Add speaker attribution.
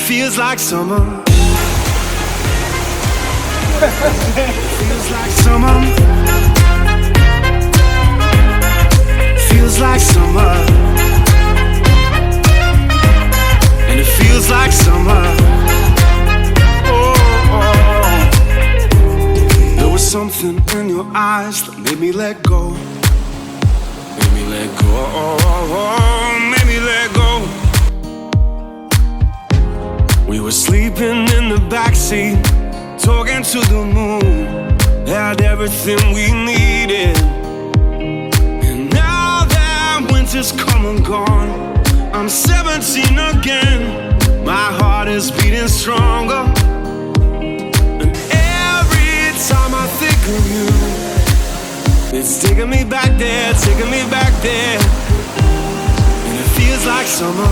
Speaker 1: feels like summer. Feels like summer. Feels like summer. And it feels like summer. Oh. There was something in your eyes that made me let go. Made me let go. Made me let go. We were sleeping in the backseat, talking to the moon. Had everything we needed. And now that winter's come and gone, I'm 17 again. My heart is beating stronger. And every time I think of you, it's taking me back there, taking me back there. And it feels like summer.